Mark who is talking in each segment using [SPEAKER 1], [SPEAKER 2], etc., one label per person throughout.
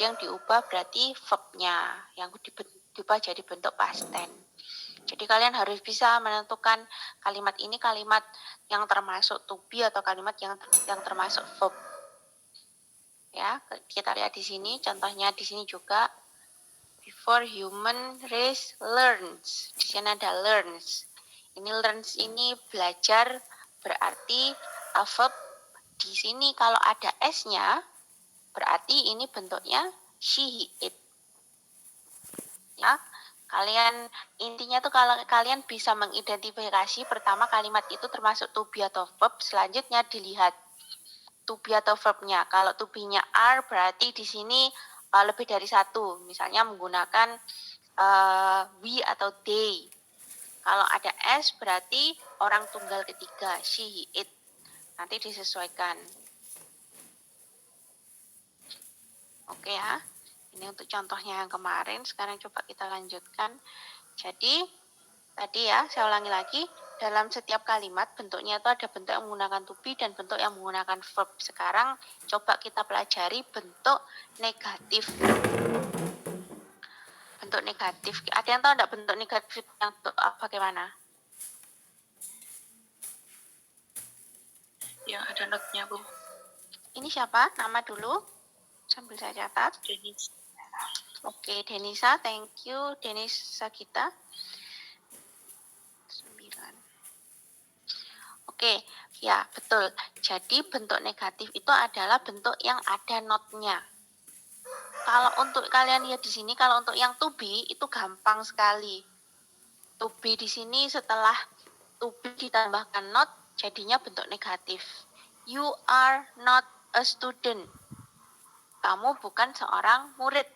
[SPEAKER 1] Jadi yang diubah berarti verb-nya, yang diubah jadi bentuk past tense. Jadi kalian harus bisa menentukan kalimat ini kalimat yang termasuk to be atau kalimat yang termasuk verb. Ya, kita lihat di sini, contohnya di sini juga before human race learns. Di sini ada learns. Ini learns ini belajar, berarti verb. Di sini kalau ada s-nya berarti ini bentuknya she, he, it. Ya, kalian intinya tuh kalau kalian bisa mengidentifikasi pertama kalimat itu termasuk to be atau verb, selanjutnya dilihat to be atau verbnya. Kalau to be-nya are berarti di sini lebih dari satu, misalnya menggunakan we atau they. Kalau ada s berarti orang tunggal ketiga, she, he, it. Nanti disesuaikan. Oke ya. Ini untuk contohnya yang kemarin, sekarang coba kita lanjutkan. Jadi, tadi ya, saya ulangi lagi, dalam setiap kalimat bentuknya itu ada bentuk yang menggunakan to be dan bentuk yang menggunakan verb. Sekarang coba kita pelajari bentuk negatif. Bentuk negatif, ada yang tahu enggak bentuk negatif yang bagaimana?
[SPEAKER 2] Yang ada not-nya, Bu.
[SPEAKER 1] Ini siapa? Nama dulu, sambil saya catat.
[SPEAKER 2] Denisa.
[SPEAKER 1] Oke, Denisa, thank you. Denisa kita. 9. Oke, ya betul. Jadi bentuk negatif itu adalah bentuk yang ada not-nya. Kalau untuk kalian lihat di sini, kalau untuk yang to be itu gampang sekali. To be di sini setelah to be ditambahkan not, jadinya bentuk negatif. You are not a student. Kamu bukan seorang murid.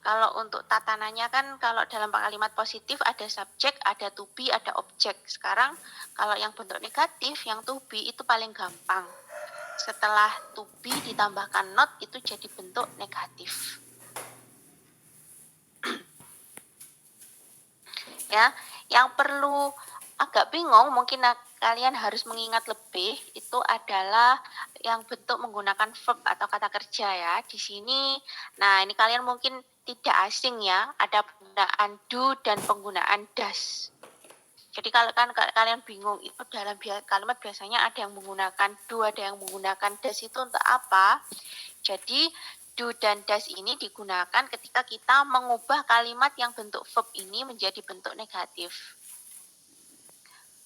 [SPEAKER 1] Kalau untuk tatanannya kan kalau dalam kalimat positif ada subjek, ada to be, ada objek. Sekarang kalau yang bentuk negatif, yang to be itu paling gampang. Setelah to be ditambahkan not itu jadi bentuk negatif. Ya, yang perlu agak bingung mungkin kalian harus mengingat lebih itu adalah yang bentuk menggunakan verb atau kata kerja ya. Di sini, nah ini kalian mungkin tidak asing ya, ada penggunaan do dan penggunaan does. Jadi kalau kan kalian bingung itu dalam kalimat biasanya ada yang menggunakan do, ada yang menggunakan does itu untuk apa? Jadi do dan does ini digunakan ketika kita mengubah kalimat yang bentuk verb ini menjadi bentuk negatif.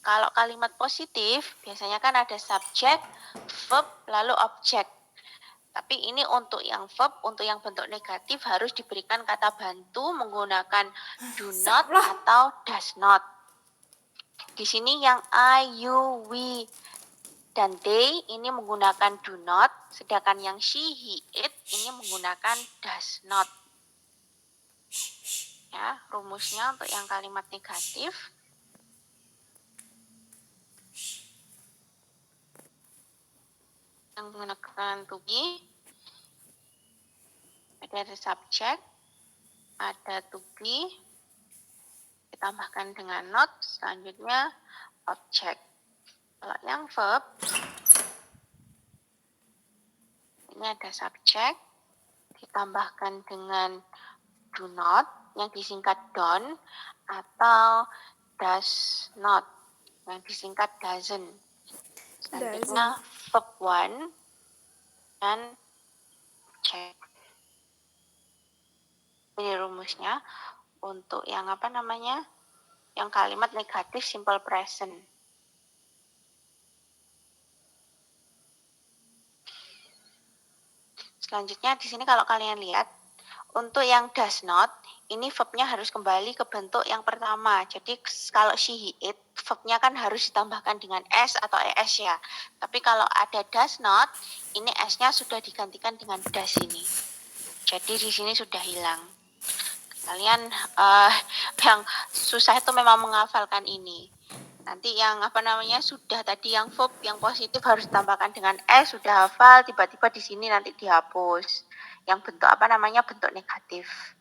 [SPEAKER 1] Kalau kalimat positif biasanya kan ada subjek, verb, lalu objek. Tapi ini untuk yang verb, untuk yang bentuk negatif harus diberikan kata bantu menggunakan do not atau does not. Di sini yang I, you, we, dan they ini menggunakan do not, sedangkan yang she, he, it ini menggunakan does not. Ya, rumusnya untuk yang kalimat negatif. Yang menggunakan to be, ada subjek, ada to be, ditambahkan dengan not, selanjutnya objek. Kalau yang verb, ini ada subjek, ditambahkan dengan do not, yang disingkat don't, atau does not, yang disingkat doesn't. Selanjutnya verb 1 dan objek. Ini rumusnya untuk yang apa namanya? Yang kalimat negatif simple present. Selanjutnya di sini kalau kalian lihat untuk yang does not ini verbnya harus kembali ke bentuk yang pertama. Jadi kalau she, he, it verbnya kan harus ditambahkan dengan s atau es ya. Tapi kalau ada does not ini s-nya sudah digantikan dengan does ini. Jadi di sini sudah hilang. Kalian yang susah itu memang menghafalkan ini. Nanti yang apa namanya sudah tadi yang verb yang positif harus ditambahkan dengan s, sudah hafal, tiba-tiba di sini nanti dihapus. Yang bentuk apa namanya bentuk negatif.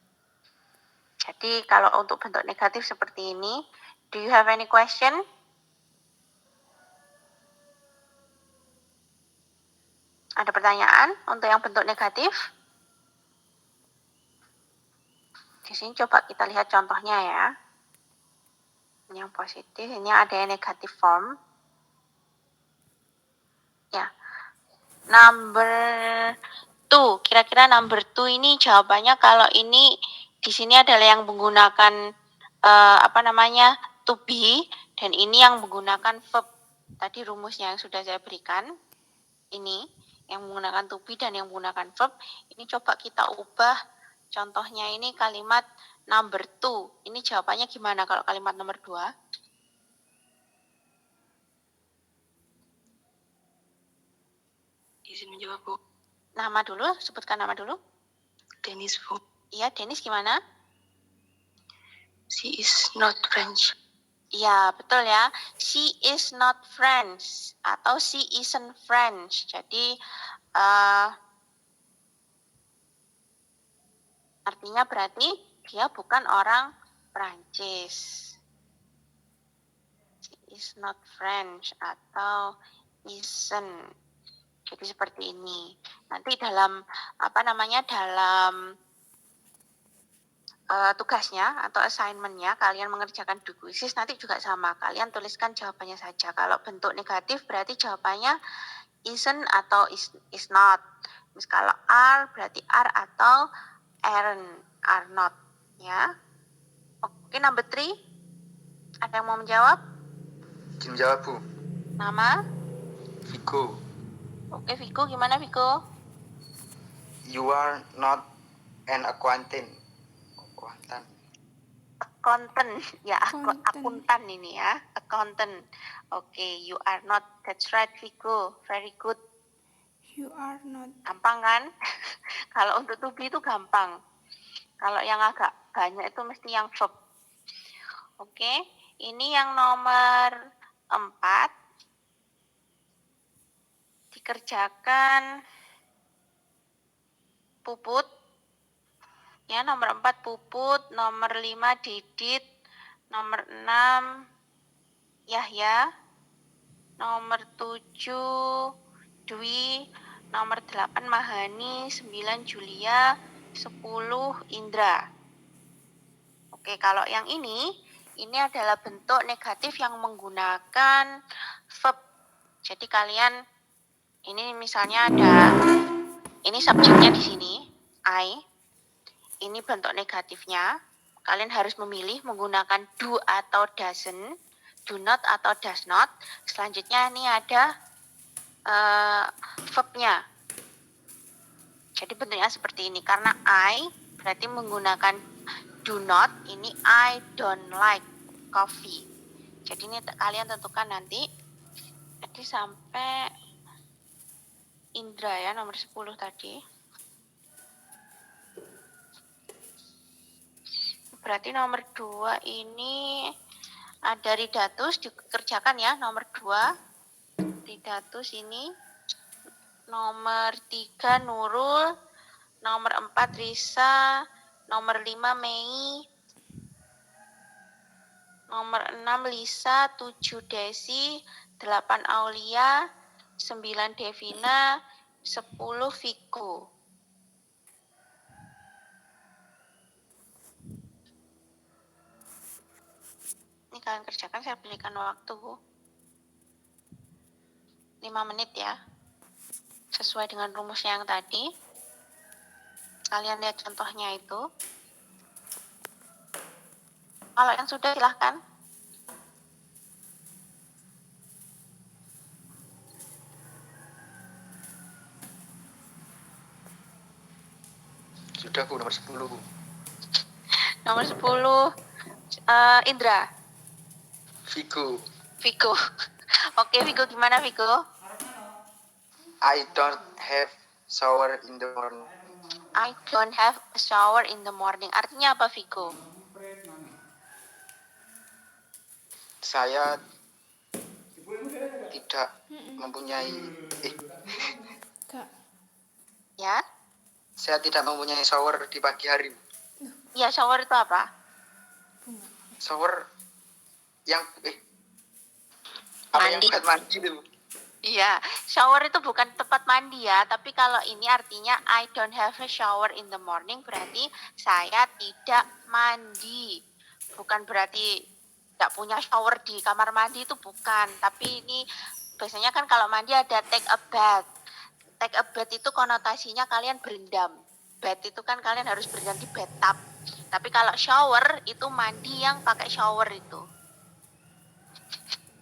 [SPEAKER 1] Jadi kalau untuk bentuk negatif seperti ini, do you have any question? Ada pertanyaan untuk yang bentuk negatif? sini coba kita lihat contohnya ya. Ini yang positif, ini ada yang negatif form. Ya. Number 2, kira-kira number 2 ini jawabannya kalau ini di sini adalah yang menggunakan to be, dan ini yang menggunakan verb. Tadi rumusnya yang sudah saya berikan, ini yang menggunakan to be dan yang menggunakan verb. Ini coba kita ubah contohnya, ini kalimat number 2. Ini jawabannya gimana kalau kalimat nomor 2?
[SPEAKER 2] Izin menjawab, Bu.
[SPEAKER 1] Nama dulu, sebutkan nama dulu.
[SPEAKER 2] Dennis, Bu.
[SPEAKER 1] Iya, Dennis gimana?
[SPEAKER 2] She is not French.
[SPEAKER 1] Iya, betul ya. She is not French atau she isn't French. Jadi artinya berarti dia bukan orang Prancis. She is not French atau isn't. Jadi seperti ini. Nanti dalam dalam tugasnya atau assignment-nya kalian mengerjakan do quizzes nanti juga sama. Kalian tuliskan jawabannya saja. Kalau bentuk negatif berarti jawabannya isn't atau is not. Mis kalau are berarti are atau are not, ya. Oke, number 3. Ada yang mau menjawab?
[SPEAKER 3] Izin menjawab, Bu.
[SPEAKER 1] Nama?
[SPEAKER 3] Vigo.
[SPEAKER 1] Oke, Vigo gimana Vigo?
[SPEAKER 3] You are not an accountant.
[SPEAKER 1] Accountant, ya, akuntan ini ya, accountant. Oke, you are not. That's right, Vigo. Very good.
[SPEAKER 4] You are not.
[SPEAKER 1] Gampang kan? Kalau untuk to be itu gampang. Kalau yang agak banyak itu mesti yang verb. Oke, ini yang nomor 4. Dikerjakan Puput. Ya, nomor 4 Puput, nomor 5 Didit, nomor 6 Yahya, nomor 7 Dwi, nomor 8 Mahani, 9 Julia, 10 Indra. Oke, kalau yang ini adalah bentuk negatif yang menggunakan verb. Jadi kalian ini misalnya ini subjeknya di sini, I. Ini bentuk negatifnya. Kalian harus memilih menggunakan do atau doesn't, do not atau does not. Selanjutnya ini ada verb-nya. Jadi bentuknya seperti ini. Karena I berarti menggunakan do not, ini I don't like coffee. Jadi ini kalian tentukan nanti. Jadi sampai Indra ya, nomor 10 tadi. Berarti nomor 2 ini ada Ridatus, dikerjakan ya, nomor 2. Ridatus ini. Nomor 3 Nurul, nomor 4 Risa, nomor 5 Mei, nomor 6 Lisa, 7 Desi, 8 Aulia, 9 Devina, 10 Viko. Ini kalian kerjakan, saya berikan waktu 5 menit ya. Sesuai dengan rumusnya yang tadi. Kalian lihat contohnya itu. Kalau yang sudah silahkan.
[SPEAKER 3] Sudah, Bu, nomor 10, Bu.
[SPEAKER 1] Nomor 10 Indra.
[SPEAKER 3] Vigo.
[SPEAKER 1] Oke, Vigo gimana Vigo?
[SPEAKER 3] I don't have shower in the morning.
[SPEAKER 1] I don't have a shower in the morning. Artinya apa Vigo?
[SPEAKER 3] Saya tidak mempunyai
[SPEAKER 1] Ya?
[SPEAKER 3] Saya tidak mempunyai shower di pagi hari.
[SPEAKER 1] Ya, shower itu apa?
[SPEAKER 3] Shower yang apa yang buat mandi itu?
[SPEAKER 1] Iya, shower itu bukan tempat mandi ya, tapi kalau ini artinya I don't have a shower in the morning berarti saya tidak mandi. Bukan berarti tidak punya shower di kamar mandi, itu bukan, tapi ini biasanya kan kalau mandi ada take a bath. Take a bath itu konotasinya kalian berendam. Bath itu kan kalian harus berendam di bathtub. Tapi kalau shower itu mandi yang pakai shower itu.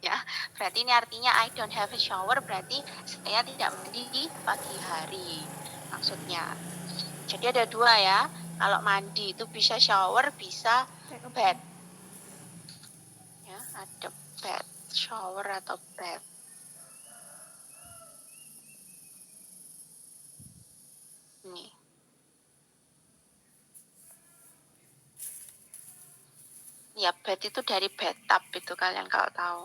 [SPEAKER 1] Ya, berarti ini artinya I don't have a shower, berarti saya tidak mandi di pagi hari maksudnya. Jadi ada dua ya, kalau mandi itu bisa shower, bisa
[SPEAKER 4] Take a
[SPEAKER 1] bath ya, ada bath, shower atau bath. Nih, ya bath itu dari bathtub itu kalian kalau tahu.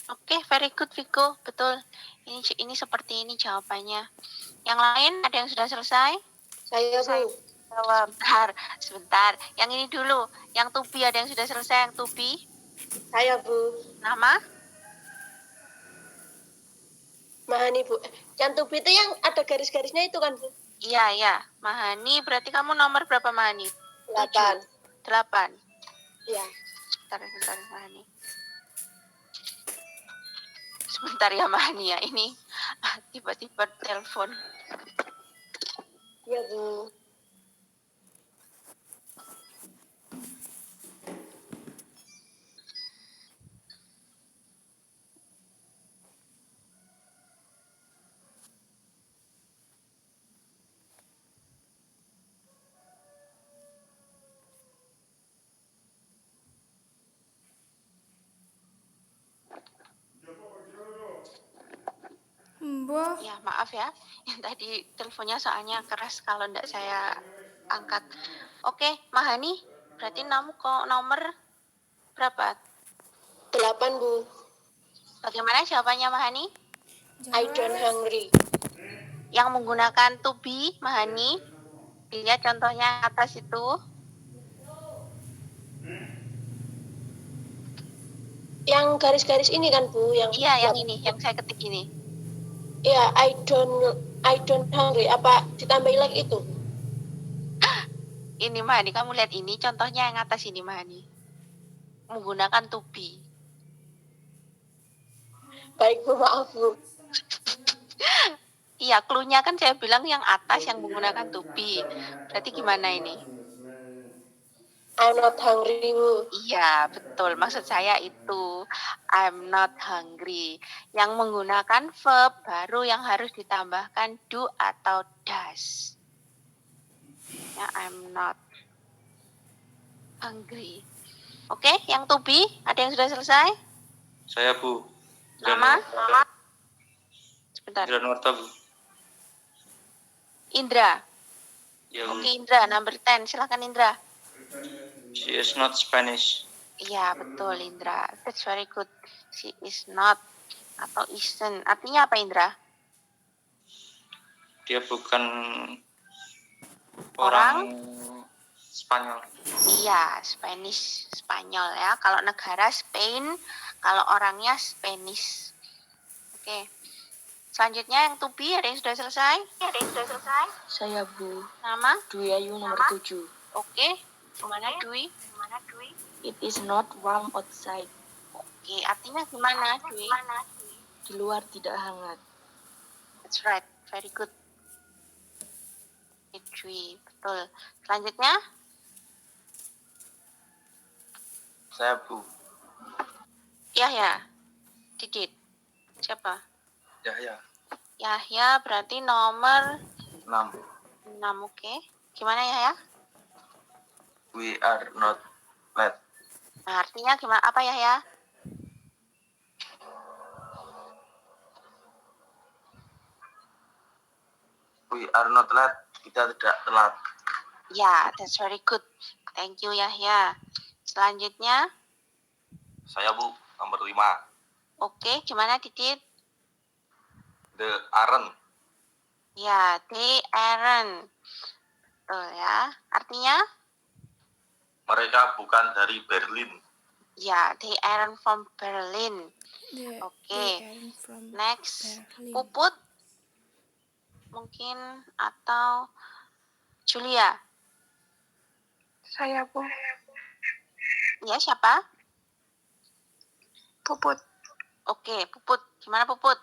[SPEAKER 1] Oke, very good Vigo, betul. Ini seperti ini jawabannya. Yang lain ada yang sudah selesai?
[SPEAKER 2] Saya Bu.
[SPEAKER 1] Sebentar. Yang ini dulu. Yang to be ada yang sudah selesai yang to be?
[SPEAKER 2] Saya Bu.
[SPEAKER 1] Nama?
[SPEAKER 2] Mahani Bu. Yang to be itu yang ada garis-garisnya itu kan Bu?
[SPEAKER 1] Iya, iya. Mahani, berarti kamu nomor berapa Mahani?
[SPEAKER 2] 8.
[SPEAKER 1] 8.
[SPEAKER 2] Ya.
[SPEAKER 1] Sebentar Mahani. Sebentar ya Mahani ya. Ini tiba-tiba telepon.
[SPEAKER 2] Ya Bu.
[SPEAKER 4] Mbah.
[SPEAKER 1] Ya, maaf ya. Yang tadi teleponnya soalnya keras kalau enggak saya angkat. Oke, Mahani, berarti kamu kok nomor berapa?
[SPEAKER 2] 8 Bu.
[SPEAKER 1] Bagaimana jawabannya Mahani?
[SPEAKER 2] I don't hungry.
[SPEAKER 1] Yang menggunakan to be, Mahani. Lihat contohnya atas itu.
[SPEAKER 2] Yang garis-garis ini kan Bu, yang
[SPEAKER 1] Iya, yang ini, yang saya ketik ini.
[SPEAKER 2] Iya, I don't hungry. Apa ditambahin lagi itu?
[SPEAKER 1] Ini Mahani, kamu lihat ini, contohnya yang atas ini Mahani. Menggunakan to be.
[SPEAKER 2] Baik Bu, maaf Bu.
[SPEAKER 1] Iya, clue-nya kan saya bilang yang atas yang menggunakan to be. Berarti gimana ini?
[SPEAKER 2] I'm not hungry Bu.
[SPEAKER 1] Iya, betul. Maksud saya itu I'm not hungry. Yang menggunakan verb baru yang harus ditambahkan do atau does. Ya, I'm not hungry. Oke, yang to be ada yang sudah selesai?
[SPEAKER 5] Saya Bu.
[SPEAKER 1] Nama? Sebentar.
[SPEAKER 5] Marta Bu.
[SPEAKER 1] Indra.
[SPEAKER 5] Ya Bu.
[SPEAKER 1] Oke, Indra, number 10. Silakan Indra.
[SPEAKER 5] She is not Spanish.
[SPEAKER 1] Iya, betul Indra. That's very good. She is not atau isn't. Artinya apa Indra?
[SPEAKER 5] Dia bukan
[SPEAKER 1] Orang?
[SPEAKER 5] Spanyol.
[SPEAKER 1] Iya, Spanish, Spanyol ya. Kalau negara Spain, kalau orangnya Spanish. Oke. Selanjutnya yang to be ada yang sudah selesai?
[SPEAKER 2] Saya Bu.
[SPEAKER 1] Nama?
[SPEAKER 2] Dwi Ayu nomor 7.
[SPEAKER 1] Oke. Gimana Dwi?
[SPEAKER 2] It is not warm outside.
[SPEAKER 1] Oke, artinya gimana Dwi?
[SPEAKER 2] Di luar tidak hangat.
[SPEAKER 1] That's right, very good. Dwi, betul. Selanjutnya?
[SPEAKER 3] Saya Bu.
[SPEAKER 1] Yahya. Didit. Siapa?
[SPEAKER 3] Yahya.
[SPEAKER 1] Yahya berarti nomor
[SPEAKER 3] 6.
[SPEAKER 1] 6, oke. Gimana Yahya?
[SPEAKER 3] We are not late.
[SPEAKER 1] Nah, artinya gimana? Apa Yahya?
[SPEAKER 3] We are not late. Kita tidak telat.
[SPEAKER 1] Ya, that's very good. Thank you Yahya. Selanjutnya,
[SPEAKER 3] Saya Bu, nomor 5.
[SPEAKER 1] oke, gimana Didit?
[SPEAKER 3] The aren't.
[SPEAKER 1] Ya, they aren't. Betul ya. Artinya?
[SPEAKER 3] Mereka bukan dari Berlin.
[SPEAKER 1] Ya, they aren't from Berlin.
[SPEAKER 4] They
[SPEAKER 1] Oke.
[SPEAKER 4] aren't from
[SPEAKER 1] Next,
[SPEAKER 4] Berlin.
[SPEAKER 1] Puput mungkin atau Julia.
[SPEAKER 2] Saya, Bu.
[SPEAKER 1] Ya, siapa?
[SPEAKER 2] Puput.
[SPEAKER 1] Oke, Puput. Gimana Puput?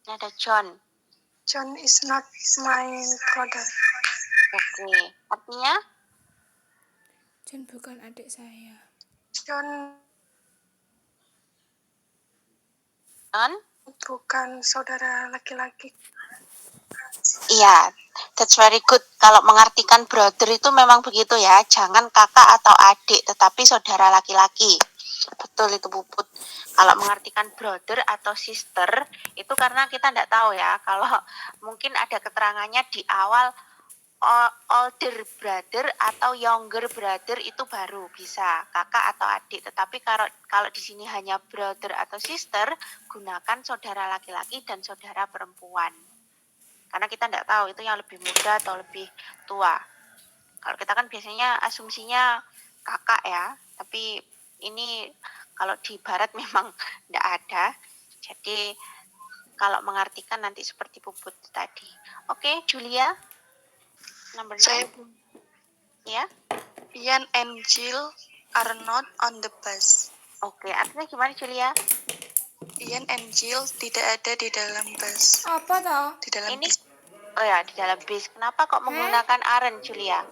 [SPEAKER 1] Ini ada John.
[SPEAKER 2] John is not my brother.
[SPEAKER 1] Oke, artinya
[SPEAKER 4] John bukan adik saya.
[SPEAKER 2] John bukan saudara laki-laki.
[SPEAKER 1] iya, that's very good. Kalau mengartikan brother itu memang begitu ya. Jangan kakak atau adik, tetapi saudara laki-laki. Betul itu Puput. Kalau mengartikan brother atau sister, itu karena kita tidak tahu ya. Kalau mungkin ada keterangannya di awal older brother atau younger brother itu baru bisa kakak atau adik. Tetapi kalau di sini hanya brother atau sister, gunakan saudara laki-laki dan saudara perempuan. Karena kita tidak tahu itu yang lebih muda atau lebih tua. Kalau kita kan biasanya asumsinya kakak ya, tapi ini kalau di barat memang tidak ada. Jadi kalau mengartikan nanti seperti Puput tadi. Oke, Julia. Number 9.
[SPEAKER 2] Saya, Bu.
[SPEAKER 1] Ya.
[SPEAKER 2] Ian and Jill are not on the bus.
[SPEAKER 1] Oke, artinya gimana Julia?
[SPEAKER 2] Ian and Jill tidak ada di dalam bus.
[SPEAKER 4] Apa toh?
[SPEAKER 2] Di dalam
[SPEAKER 1] Ini
[SPEAKER 2] bis.
[SPEAKER 1] oh ya, di dalam bis. Kenapa kok menggunakan aren't Julia?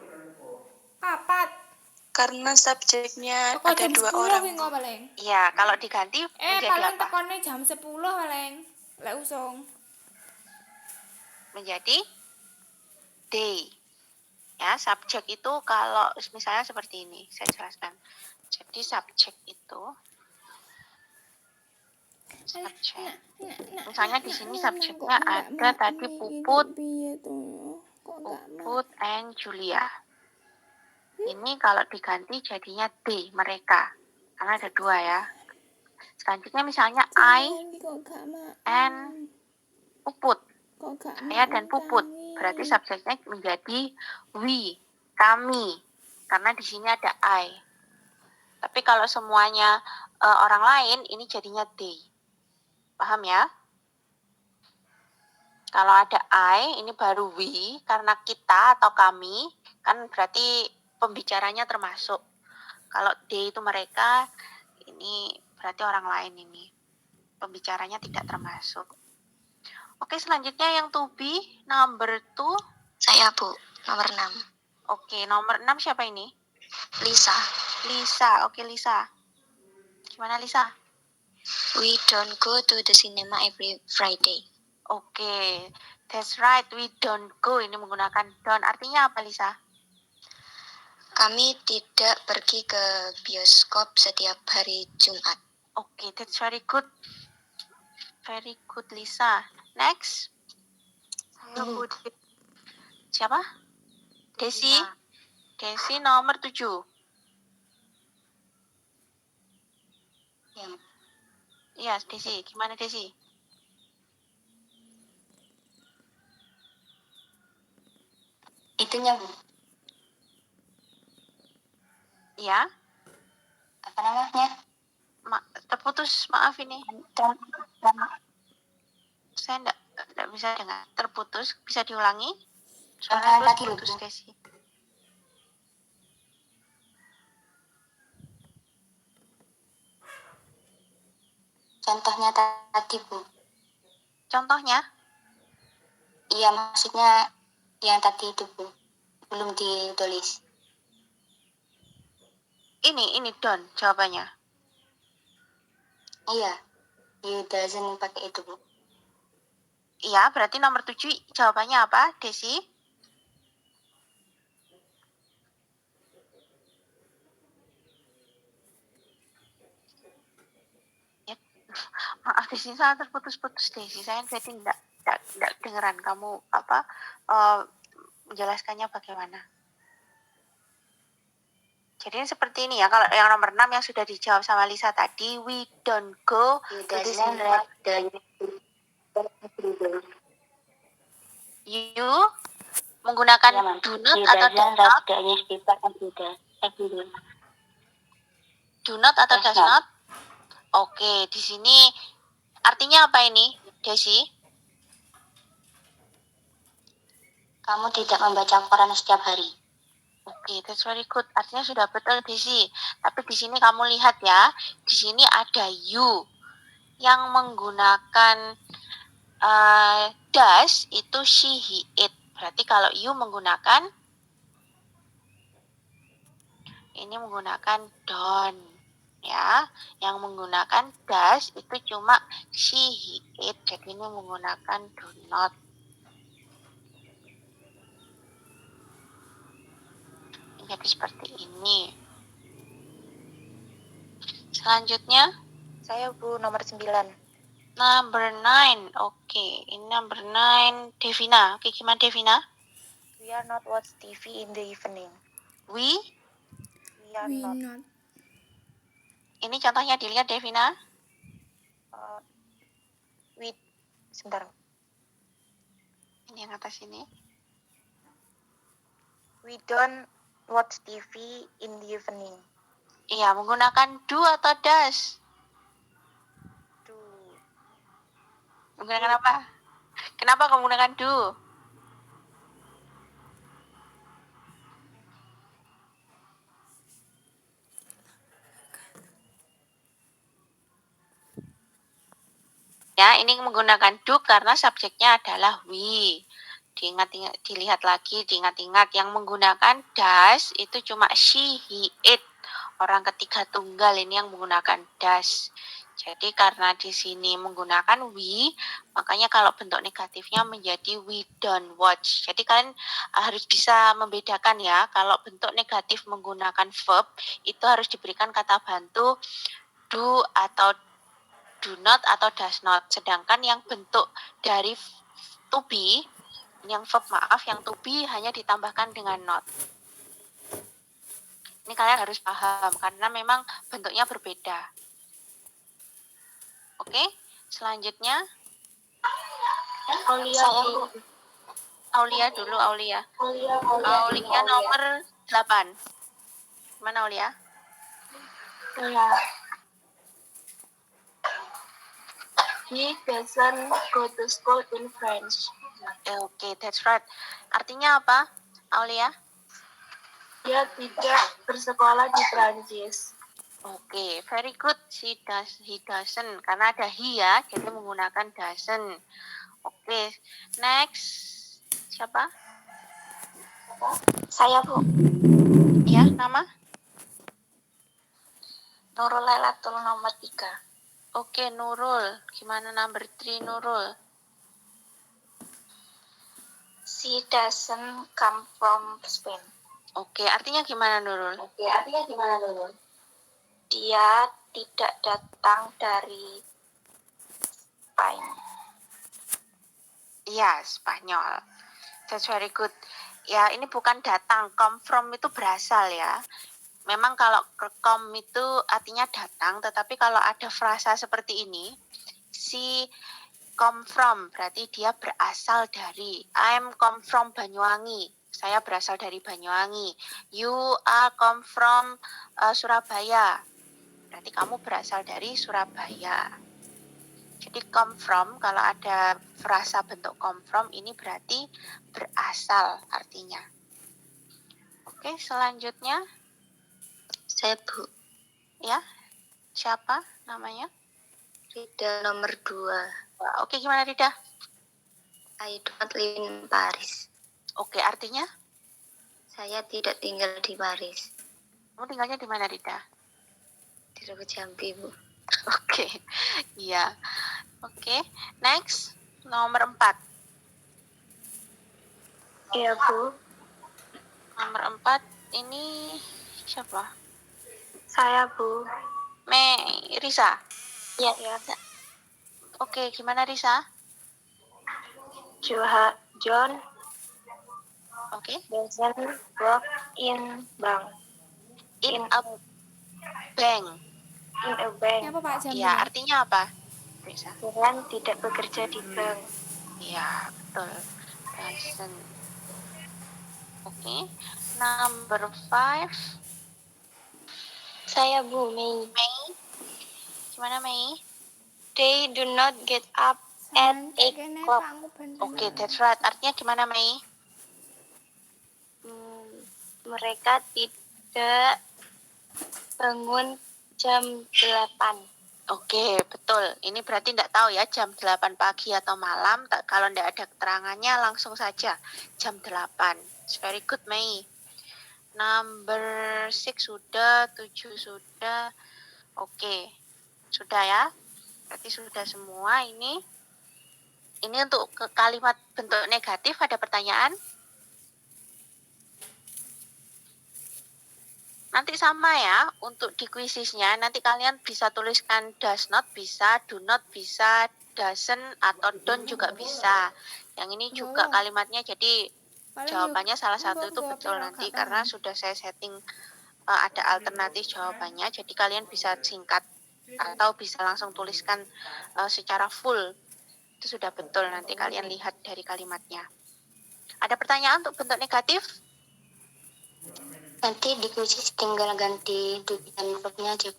[SPEAKER 4] Papat.
[SPEAKER 2] Karena subjeknya
[SPEAKER 4] Teko
[SPEAKER 2] ada
[SPEAKER 4] jam
[SPEAKER 2] 2
[SPEAKER 4] 10
[SPEAKER 2] orang.
[SPEAKER 4] wingi paling.
[SPEAKER 1] Iya, kalau diganti menjadi
[SPEAKER 4] paling
[SPEAKER 1] apa?
[SPEAKER 4] tekone jam 10 paling. Lek usung.
[SPEAKER 1] Menjadi they. Ya, subjek itu kalau misalnya seperti ini, saya jelaskan. Jadi subjek itu misalnya di sini subjeknya ada tadi Puput and Julia. Ini kalau diganti jadinya they, mereka. Karena ada 2 ya. Selanjutnya misalnya I and Puput. Saya dan Puput. Berarti subjeknya menjadi we, kami. Karena di sini ada I. Tapi kalau semuanya orang lain, ini jadinya they. Paham ya? Kalau ada I, ini baru we, karena kita atau kami, kan berarti pembicaranya termasuk. Kalau they itu mereka, ini berarti orang lain ini. Pembicaranya tidak termasuk. Oke, selanjutnya yang to be, number 2.
[SPEAKER 6] Saya, Bu. Nomor 6.
[SPEAKER 1] Oke, nomor 6 siapa ini?
[SPEAKER 6] Lisa.
[SPEAKER 1] Lisa, oke Lisa. Gimana Lisa?
[SPEAKER 6] We don't go to the cinema every Friday.
[SPEAKER 1] Oke, that's right, we don't go. Ini menggunakan don't. Artinya apa Lisa?
[SPEAKER 6] Kami tidak pergi ke bioskop setiap hari Jumat.
[SPEAKER 1] Oke, that's very good. Very good Lisa. Next. Siapa? Desi. Desi nomor 7. Iya, Desi. Gimana Desi?
[SPEAKER 6] Itunya, Bu.
[SPEAKER 1] Iya.
[SPEAKER 6] Apa namanya?
[SPEAKER 1] Terputus, maaf ini. Saya enggak bisa dengar. Terputus, bisa diulangi? Suara terputus, Desi.
[SPEAKER 6] Contohnya tadi, Bu.
[SPEAKER 1] Contohnya?
[SPEAKER 6] Iya, maksudnya yang tadi itu, Bu. Belum ditulis.
[SPEAKER 1] Ini don't jawabannya.
[SPEAKER 6] Iya. You doesn't pakai itu, Bu.
[SPEAKER 1] Iya, berarti nomor 7 jawabannya apa, Desi? Ya, maaf Desi, saya terputus-putus Desi. Saya jadi enggak dengeran kamu menjelaskannya bagaimana. Jadi seperti ini ya, kalau yang nomor 6 yang sudah dijawab sama Lisa tadi, we don't go to the cinema. You menggunakan do not atau do not. Do not atau does not? Oke, di sini artinya apa ini, Desi?
[SPEAKER 6] Kamu tidak membaca koran setiap hari.
[SPEAKER 1] Oke, that's very good. Artinya sudah betul, Desi. Tapi di sini kamu lihat ya, di sini ada you yang menggunakan does itu she, he, it. Berarti kalau you menggunakan ini menggunakan don't, ya. Yang menggunakan does itu cuma she, he, it. Jadi ini menggunakan do not. Jadi seperti ini. Selanjutnya,
[SPEAKER 6] Saya Bu, nomor 9.
[SPEAKER 1] number 9. Oke, ini number 9 Devina. Oke, gimana Devina?
[SPEAKER 6] We are not watch TV in the evening.
[SPEAKER 1] We,
[SPEAKER 6] We are
[SPEAKER 4] We
[SPEAKER 6] not.
[SPEAKER 4] not.
[SPEAKER 1] ini contohnya dilihat Devina.
[SPEAKER 6] Sebentar.
[SPEAKER 1] Ini yang atas ini.
[SPEAKER 6] We don't watch TV in the evening.
[SPEAKER 1] Iya, menggunakan do atau does?
[SPEAKER 6] Do.
[SPEAKER 1] Menggunakan apa? Kenapa kamu menggunakan do? Ya, ini menggunakan do karena subjeknya adalah we. Dilihat lagi, diingat-ingat yang menggunakan does itu cuma she, he, it. Orang ketiga tunggal ini yang menggunakan does. Jadi karena di sini menggunakan we, makanya kalau bentuk negatifnya menjadi we don't watch. Jadi kalian harus bisa membedakan ya, kalau bentuk negatif menggunakan verb itu harus diberikan kata bantu do atau do not atau does not. Sedangkan yang bentuk dari to be, yang verb maaf, yang to be hanya ditambahkan dengan not. Ini kalian harus paham karena memang bentuknya berbeda. Oke, selanjutnya Aulia dulu, Aulia. Aulia nomor 8. Mana Aulia?
[SPEAKER 2] He doesn't go to school in French.
[SPEAKER 1] Oke, that's right. Artinya apa, Aulia?
[SPEAKER 2] Dia tidak bersekolah di Prancis.
[SPEAKER 1] Oke, very good. He doesn't. Karena ada he ya, jadi menggunakan doesn't. Oke, next. Siapa?
[SPEAKER 6] Saya Bu,
[SPEAKER 1] Ya, nama?
[SPEAKER 6] Nurul Lailatul nomor 3.
[SPEAKER 1] Oke, Nurul. Gimana number 3 Nurul?
[SPEAKER 6] She doesn't come from Spain.
[SPEAKER 1] Oke, artinya gimana Nurul?
[SPEAKER 6] Dia tidak datang dari Spain.
[SPEAKER 1] Iya, Spanyol. That's very good. Ya, ini bukan datang. Come from itu berasal ya. Memang kalau come itu artinya datang, tetapi kalau ada frasa seperti ini, si come from berarti dia berasal dari. I'm come from Banyuwangi. Saya berasal dari Banyuwangi. You are come from Surabaya. Berarti kamu berasal dari Surabaya. Jadi come from, kalau ada frasa bentuk come from, ini berarti berasal artinya. Oke, selanjutnya.
[SPEAKER 6] Saya Bu,
[SPEAKER 1] Ya, siapa namanya?
[SPEAKER 6] Rida nomor 2.
[SPEAKER 1] Oke, gimana Rida?
[SPEAKER 6] I don't live in Paris.
[SPEAKER 1] Oke, artinya?
[SPEAKER 6] Saya tidak tinggal di Paris.
[SPEAKER 1] Kamu tinggalnya di mana Rida?
[SPEAKER 6] Di Rogo Jambi Bu.
[SPEAKER 1] Oke, iya. Oke, next. Nomor 4.
[SPEAKER 2] Iya Bu,
[SPEAKER 1] Nomor 4 ini siapa?
[SPEAKER 2] saya Bu.
[SPEAKER 1] Risa.
[SPEAKER 6] Ya,
[SPEAKER 1] Oke, gimana Risa?
[SPEAKER 2] John
[SPEAKER 1] Oke.
[SPEAKER 2] doesn't work in bank.
[SPEAKER 1] In a bank.
[SPEAKER 2] In a
[SPEAKER 4] Ini
[SPEAKER 2] bank.
[SPEAKER 4] apa Pak Jamil?
[SPEAKER 1] Iya, artinya apa? Risa.
[SPEAKER 2] John tidak bekerja di bank.
[SPEAKER 1] Iya, betul. Doesn't. Oke. Number 5.
[SPEAKER 6] Saya Bu Mei.
[SPEAKER 1] Mei. Gimana Mei?
[SPEAKER 6] They do not get up at
[SPEAKER 4] Sampean
[SPEAKER 6] 8
[SPEAKER 4] kene
[SPEAKER 6] o'clock.
[SPEAKER 4] Pak aku bantu.
[SPEAKER 1] Oke, that's right. Artinya gimana Mei?
[SPEAKER 6] Mereka tidak bangun jam 8.
[SPEAKER 1] Oke, betul. Ini berarti tidak tahu ya jam 8 pagi atau malam. Kalau tidak ada keterangannya langsung saja jam 8. It's very good, Mei. Number 6 sudah, 7 sudah. Oke, sudah ya. Berarti sudah semua ini. Ini untuk ke kalimat bentuk negatif ada pertanyaan? Nanti sama ya, untuk di kuisisnya nanti kalian bisa tuliskan does not bisa, do not bisa, doesn't atau don't juga bisa. Yang ini juga kalimatnya jadi jawabannya salah satu itu betul nanti karena sudah saya setting ada alternatif jawabannya. Jadi kalian bisa singkat atau bisa langsung tuliskan secara full. Itu sudah betul nanti kalian lihat dari kalimatnya. Ada pertanyaan untuk bentuk negatif?
[SPEAKER 6] Nanti di kuisis tinggal ganti to be dan verbnya aja.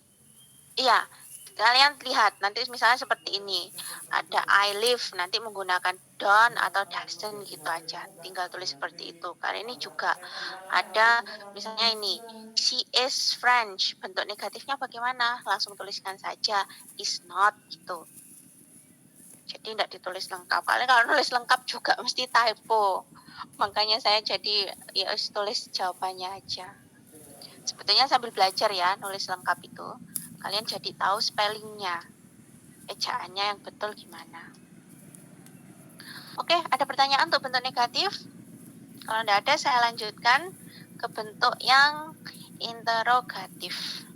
[SPEAKER 1] Iya, kalian lihat nanti misalnya seperti ini. Ada I live, nanti menggunakan don't atau doesn't gitu aja. Tinggal tulis seperti itu. Karena ini juga ada misalnya ini, she is French. Bentuk negatifnya bagaimana? Langsung tuliskan saja is not gitu. Jadi tidak ditulis lengkap. Kalian kalau nulis lengkap juga mesti typo. Makanya saya jadi ya tulis jawabannya aja. Sebetulnya sambil belajar ya nulis lengkap itu, kalian jadi tahu spellingnya, ejaannya yang betul gimana. Oke, ada pertanyaan untuk bentuk negatif? Kalau tidak ada, saya lanjutkan ke bentuk yang interrogatif.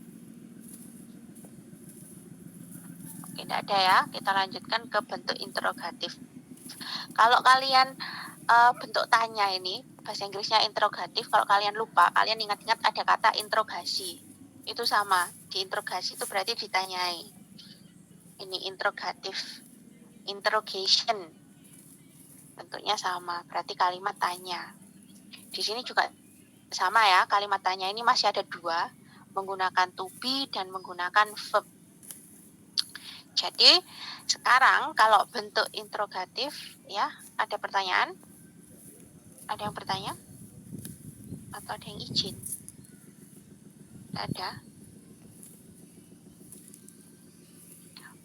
[SPEAKER 1] Oke, tidak ada ya, kita lanjutkan ke bentuk interrogatif. Kalau kalian bentuk tanya ini, bahasa Inggrisnya interrogatif, kalau kalian lupa, kalian ingat-ingat ada kata interogasi. Itu sama, diinterogasi itu berarti ditanyai. Ini interrogatif, interrogation. Bentuknya sama, berarti kalimat tanya. Di sini juga sama ya, kalimat tanya ini masih ada dua, menggunakan to be dan menggunakan verb. Jadi, sekarang kalau bentuk interrogatif, ya, ada pertanyaan? Ada yang bertanya? Atau ada yang izin? Tidak ada.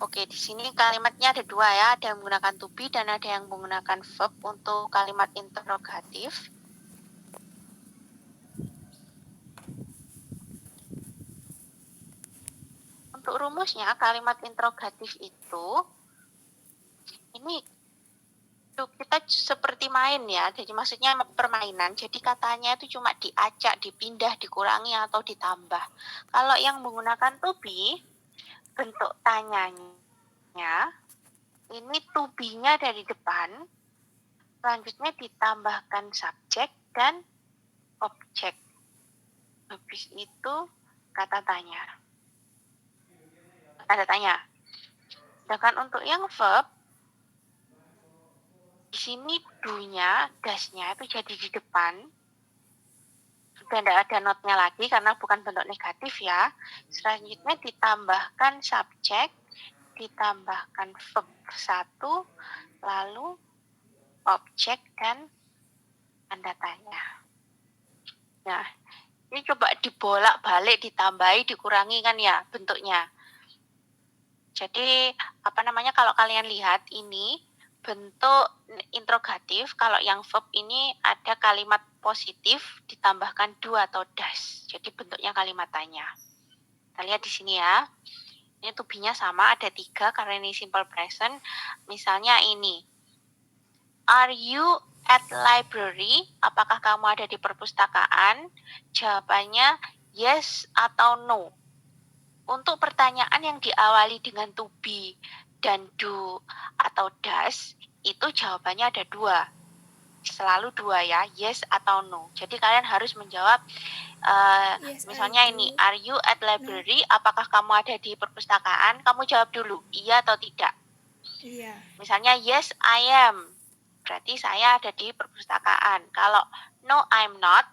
[SPEAKER 1] Oke, di sini kalimatnya ada dua ya, ada yang menggunakan to be dan ada yang menggunakan verb untuk kalimat interrogatif. Untuk rumusnya, kalimat interrogatif itu, ini kita seperti main ya, jadi maksudnya permainan, jadi katanya itu cuma diacak, dipindah, dikurangi, atau ditambah. Kalau yang menggunakan to be, bentuk tanyanya, ini to be-nya dari depan, selanjutnya ditambahkan subjek dan objek. Habis itu kata tanya. Tanda tanya. Sedangkan untuk yang verb, di sini do-nya, das-nya itu jadi di depan. Sudah tidak ada not-nya lagi karena bukan bentuk negatif ya. Selanjutnya ditambahkan subjek, ditambahkan verb 1, lalu objek dan tanda tanya. Nah, ini coba dibolak-balik, ditambahi, dikurangi kan ya bentuknya. Jadi, kalau kalian lihat ini bentuk interrogatif, kalau yang verb ini ada kalimat positif ditambahkan do atau does. Jadi bentuknya kalimat tanya. Kita lihat di sini ya. Ini to be-nya sama, ada 3 karena ini simple present. Misalnya ini. Are you at library? Apakah kamu ada di perpustakaan? Jawabannya yes atau no. Untuk pertanyaan yang diawali dengan to be dan do atau does, itu jawabannya ada 2. Selalu 2 ya, yes atau no. Jadi kalian harus menjawab,
[SPEAKER 4] Yes,
[SPEAKER 1] misalnya
[SPEAKER 4] I do.
[SPEAKER 1] ini, are you at library? Apakah kamu ada di perpustakaan? Kamu jawab dulu, iya atau tidak.
[SPEAKER 4] Iya.
[SPEAKER 1] Misalnya, yes, I am. Berarti saya ada di perpustakaan. Kalau no, I'm not,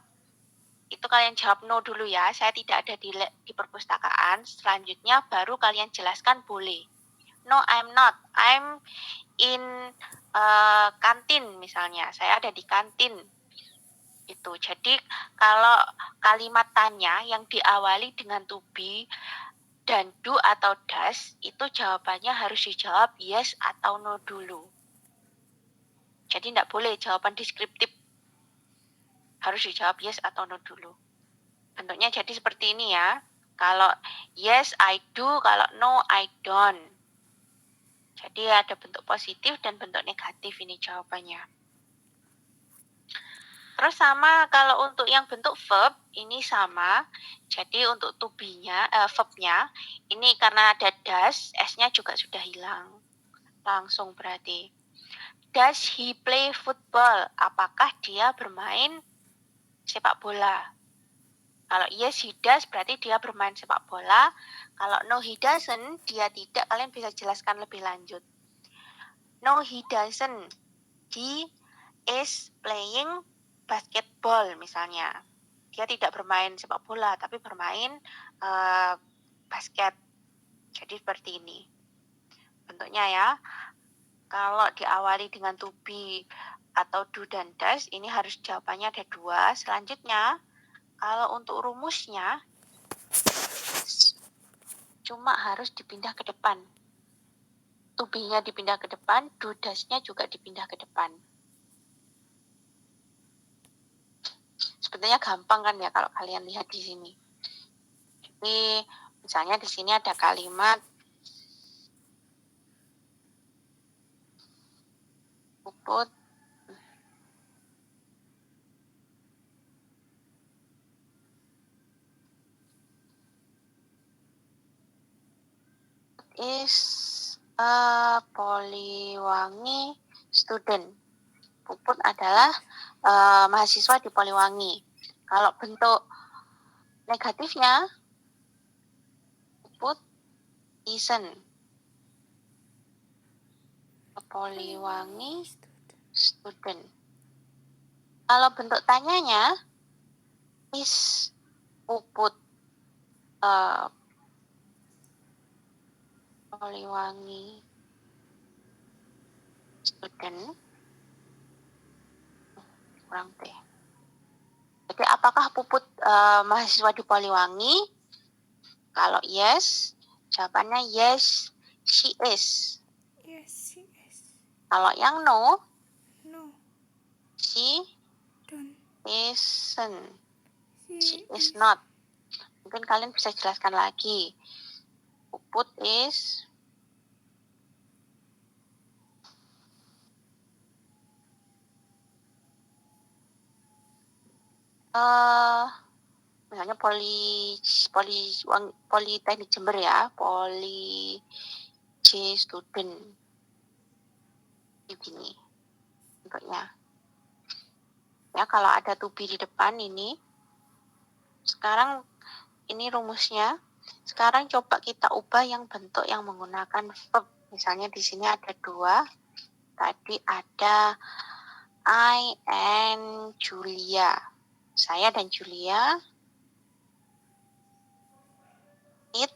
[SPEAKER 1] itu kalian jawab no dulu ya. Saya tidak ada di perpustakaan. Selanjutnya baru kalian jelaskan boleh. No, I'm not. I'm in kantin misalnya. Saya ada di kantin. Itu. Jadi kalau kalimat tanya yang diawali dengan to be dan do atau does, itu jawabannya harus dijawab yes atau no dulu. Jadi tidak boleh jawaban deskriptif. Harus dijawab yes atau no dulu. Bentuknya jadi seperti ini ya. Kalau yes, I do. Kalau no, I don't. Jadi ada bentuk positif dan bentuk negatif ini jawabannya. Terus sama kalau untuk yang bentuk verb, ini sama. Jadi untuk to be-nya, verb-nya, ini karena ada does, S-nya juga sudah hilang. Langsung berarti. Does he play football? Apakah dia bermain sepak bola? Kalau yes, he does, berarti dia bermain sepak bola. Kalau no, he doesn't, dia tidak. Kalian bisa jelaskan lebih lanjut. No, he doesn't. He is playing basketball misalnya. Dia tidak bermain sepak bola, tapi bermain basket. Jadi seperti ini bentuknya ya. Kalau diawali dengan to be atau do dan does, ini harus jawabannya ada dua. Selanjutnya, kalau untuk rumusnya, cuma harus dipindah ke depan. To be-nya dipindah ke depan, do does-nya juga dipindah ke depan. Sebetulnya gampang kan ya kalau kalian lihat di sini. Jadi misalnya di sini ada kalimat Puput is a Poliwangi student. Puput adalah mahasiswa di Poliwangi. Kalau bentuk negatifnya, Puput isn't a Poliwangi student. Kalau bentuk tanyanya, is Puput Poliwangi student? Kurang deh. Jadi apakah Puput mahasiswa di Poliwangi? Kalau yes, jawabannya yes, she is.
[SPEAKER 4] Yes, she is.
[SPEAKER 1] Kalau yang no,
[SPEAKER 4] No,
[SPEAKER 1] she
[SPEAKER 4] don't.
[SPEAKER 1] isn't. She
[SPEAKER 4] She
[SPEAKER 1] is not. Mungkin kalian bisa jelaskan lagi. Puput is misalnya Politeknik Jember ya, Poli J student. Begini bentuknya. Ya, kalau ada to be di depan ini. Sekarang ini rumusnya. Sekarang coba kita ubah yang bentuk yang menggunakan verb. Misalnya di sini ada dua. Tadi ada I and Julia. Saya dan Julia eat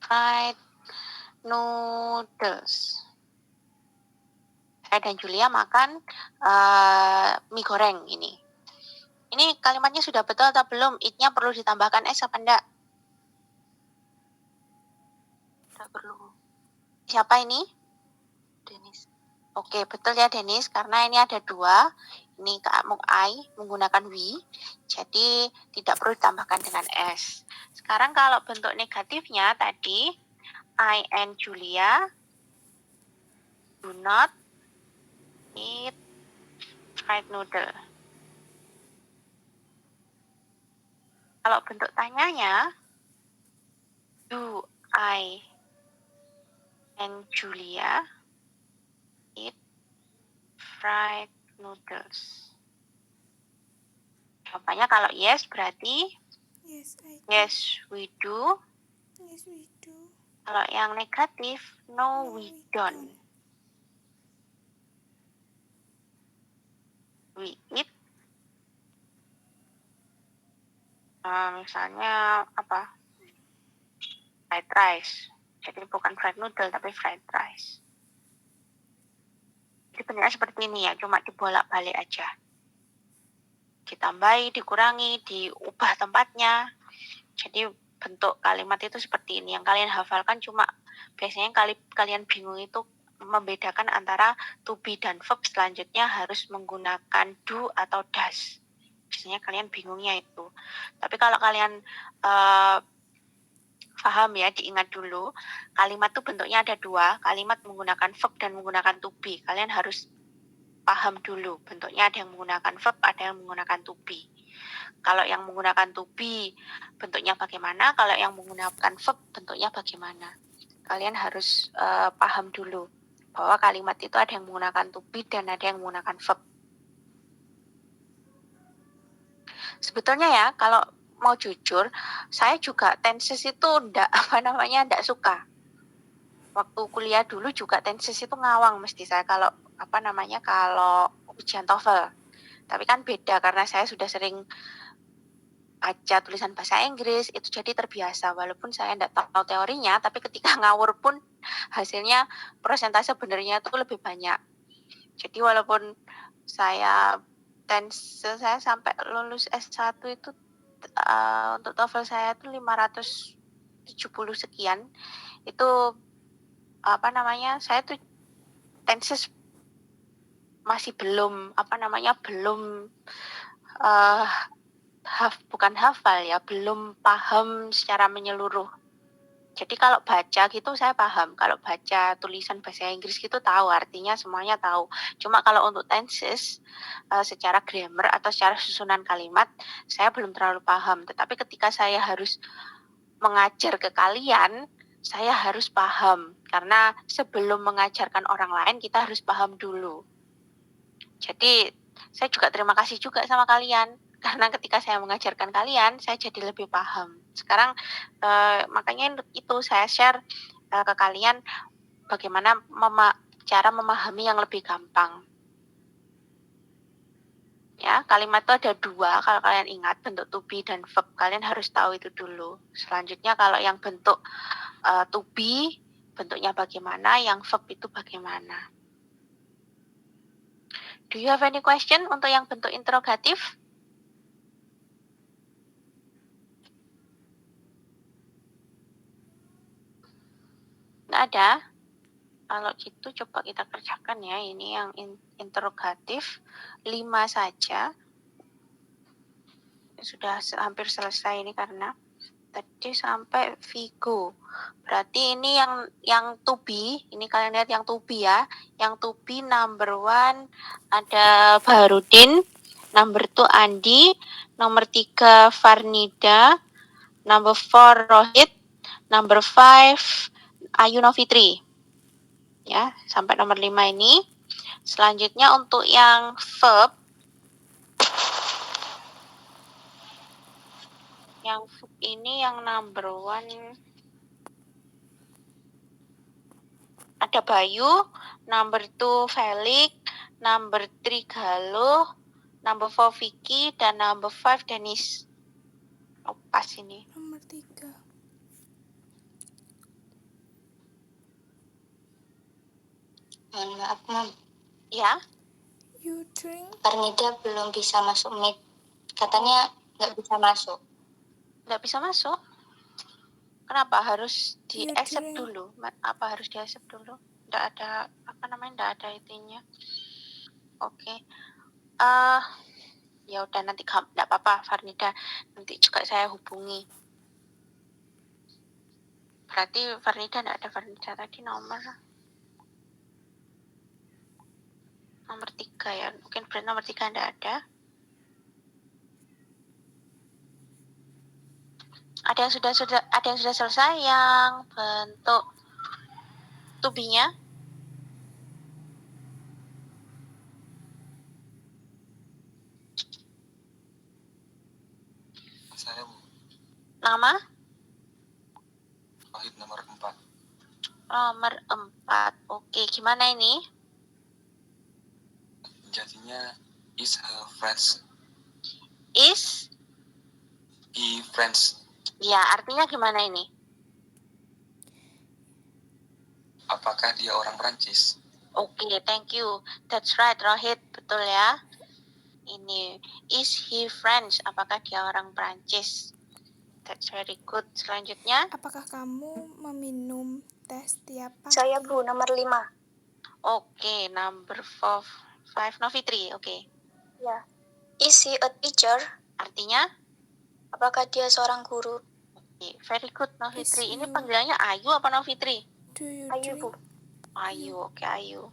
[SPEAKER 1] fried noodles. Saya dan Julia makan mie goreng ini. Ini kalimatnya sudah betul atau belum? It-nya perlu ditambahkan S apa enggak? Tidak perlu. Siapa ini? Denis. Oke, betul ya Denis, karena ini ada dua. Ini I menggunakan we, jadi tidak perlu ditambahkan dengan S. Sekarang kalau bentuk negatifnya tadi, I and Julia do not eat fried noodle. Kalau bentuk tanyanya, do I and Julia eat fried noodles? Jawabannya kalau yes berarti
[SPEAKER 4] Yes, I do.
[SPEAKER 1] yes we do.
[SPEAKER 4] Yes, we do.
[SPEAKER 1] Kalau yang negatif, no we don't. We we eat. Misalnya apa? Fried rice. Jadi bukan fried noodle tapi fried rice. Jadi bentuknya seperti ini ya, cuma dibolak-balik aja. Ditambahi, dikurangi, diubah tempatnya. Jadi bentuk kalimat itu seperti ini. Yang kalian hafalkan cuma biasanya kalian bingung itu membedakan antara to be dan verb selanjutnya harus menggunakan do atau does. Biasanya kalian bingungnya itu. Tapi kalau kalian paham ya, diingat dulu, kalimat itu bentuknya ada dua, kalimat menggunakan verb dan menggunakan to be. Kalian harus paham dulu, bentuknya ada yang menggunakan verb, ada yang menggunakan to be. Kalau yang menggunakan to be, bentuknya bagaimana, kalau yang menggunakan verb, bentuknya bagaimana. Kalian harus paham dulu, bahwa kalimat itu ada yang menggunakan to be dan ada yang menggunakan verb. Sebetulnya ya, kalau mau jujur, saya juga tenses itu enggak suka. Waktu kuliah dulu juga tenses itu ngawang mesti saya kalau ujian TOEFL. Tapi kan beda karena saya sudah sering baca tulisan bahasa Inggris, itu jadi terbiasa. Walaupun saya enggak tahu teorinya, tapi ketika ngawur pun hasilnya persentase benernya itu lebih banyak. Jadi walaupun saya tenses, saya sampai lulus S1 itu untuk TOEFL saya itu 570 sekian. Itu saya tuh tenses masih belum bukan hafal ya, belum paham secara menyeluruh. Jadi kalau baca gitu saya paham, kalau baca tulisan bahasa Inggris gitu tahu artinya, semuanya tahu. Cuma kalau untuk tenses secara grammar atau secara susunan kalimat saya belum terlalu paham. Tetapi ketika saya harus mengajar ke kalian, saya harus paham. Karena sebelum mengajarkan orang lain kita harus paham dulu. Jadi saya juga terima kasih juga sama kalian. Karena ketika saya mengajarkan kalian, saya jadi lebih paham. Sekarang makanya itu saya share ke kalian bagaimana cara memahami yang lebih gampang. Ya, kalimat itu ada dua, kalau kalian ingat bentuk to be dan verb, kalian harus tahu itu dulu. Selanjutnya kalau yang bentuk to be, bentuknya bagaimana, yang verb itu bagaimana. Do you have any question untuk yang bentuk interrogatif? Nggak ada? Kalau gitu coba kita kerjakan ya, ini yang interrogatif 5 saja. Sudah hampir selesai ini karena tadi sampai Vigo. Berarti ini yang to be, ini kalian lihat yang to be ya. Yang to be number 1 ada Baharudin, number 2 Andi, nomor 3 Farnida, number 4 Rohit, number 5 Ayu Novitri. Ya, sampai nomor 5 ini. Selanjutnya untuk yang verb, ini yang number 1 ada Bayu, number 2 Felix, number 3 Galuh, number 4 Vicky, dan number 5 Dennis. Oh, pas ini.
[SPEAKER 4] Nomor 3.
[SPEAKER 6] Mohon maaf, Mam.
[SPEAKER 1] Ya,
[SPEAKER 4] You drink.
[SPEAKER 6] Farnida belum bisa masuk meet. Katanya nggak bisa masuk.
[SPEAKER 1] nggak bisa masuk. Kenapa harus di
[SPEAKER 4] Iya,
[SPEAKER 1] accept
[SPEAKER 4] drink.
[SPEAKER 1] dulu? Apa harus di accept dulu? Nggak ada nggak ada itunya. Oke. Ya udah nanti nggak apa-apa Farnida, nanti juga saya hubungi. Berarti Farnida nggak ada. Farnida tadi nomor 3 ya, mungkin brand nomor 3 nggak ada. Ada yang sudah selesai yang bentuk to be-nya?
[SPEAKER 3] Saya Bu,
[SPEAKER 1] Nama?
[SPEAKER 3] Wahid nomor 4.
[SPEAKER 1] Nomor 4. Oke, gimana ini?
[SPEAKER 3] Jadinya Is her friends?
[SPEAKER 1] Is,
[SPEAKER 3] He friends?
[SPEAKER 1] ya artinya gimana ini?
[SPEAKER 3] Apakah dia orang Prancis?
[SPEAKER 1] Oke, thank you. That's right, Rohit. Betul ya. Ini, is he French? Apakah dia orang Prancis? That's very good. Selanjutnya,
[SPEAKER 4] Apakah kamu meminum teh setiap pagi?
[SPEAKER 6] Saya Bu, nomor 5.
[SPEAKER 1] oke, number 5, Novitri. Oke,
[SPEAKER 6] Ya. Is he a teacher?
[SPEAKER 1] artinya,
[SPEAKER 6] Apakah dia seorang guru?
[SPEAKER 1] oke, very good, Novitri.
[SPEAKER 4] Is
[SPEAKER 1] Ini
[SPEAKER 4] you-
[SPEAKER 1] panggilannya Ayu apa Novitri?
[SPEAKER 4] Do you
[SPEAKER 6] Ayu,
[SPEAKER 4] drink?
[SPEAKER 6] Bu.
[SPEAKER 1] Ayu, oke Ayu.